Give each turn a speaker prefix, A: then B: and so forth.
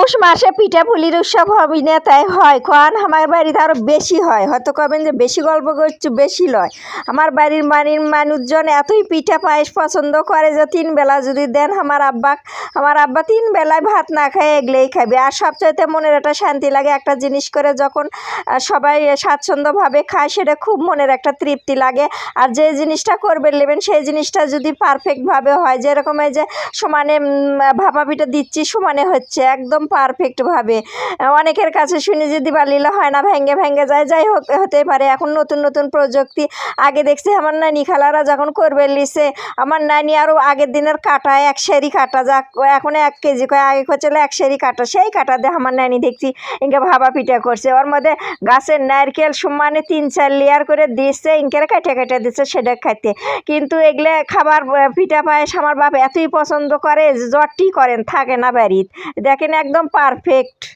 A: পৌষ মাসে পিঠাপুলির উৎসব হবি না তাই হয় কারণ আমার বাড়িতে আরও বেশি হয়, হয়তো কবেন যে বেশি গল্প করছি, বেশি লয়। আমার বাড়ির মানুষজন এতই পিঠা পায়েস পছন্দ করে যে 3 বেলা যদি দেন আমার আব্বা 3 বেলায় ভাত না খায় এগলেই খাবে। আর সবচাইতে মনের একটা শান্তি লাগে একটা জিনিস করে যখন সবাই স্বাচ্ছন্দ্যভাবে খায়, সেটা খুব মনের একটা তৃপ্তি লাগে। আর যে জিনিসটা করবে নেবেন সেই জিনিসটা যদি পারফেক্টভাবে হয়, যেরকম এই যে সমানে ভাপা পিঠা দিচ্ছি সমানে হচ্ছে একদম পারফেক্টভাবে। অনেকের কাছে শুনি যে দিবালিলা হয় না, ভেঙে ভেঙে যায়, যাই হোক হতে পারে। এখন নতুন নতুন প্রযুক্তি। আগে দেখছি আমার নানি খালারা যখন করবে লিসে, আমার নানি আরও আগের দিনের কাটা 1 সেরি কাটা, যা এখন 1 কেজি কয়, আগে করছিল 1 সেরি কাটা, সেই কাটা দিয়ে আমার নানি দেখছি ইনকে ভাপা পিঠা করছে। ওর মধ্যে গাছের নারকেল সমানে 3-4 লেয়ার করে দিচ্ছে, ইনকের কাটে কাটে দিচ্ছে সেটা খাইতে। কিন্তু এগুলো খাবার পিঠা পায়েস আমার বাপ এতই পছন্দ করে, জটটি করেন থাকে না বাড়িতে। দেখেন একদম পারফেক্ট।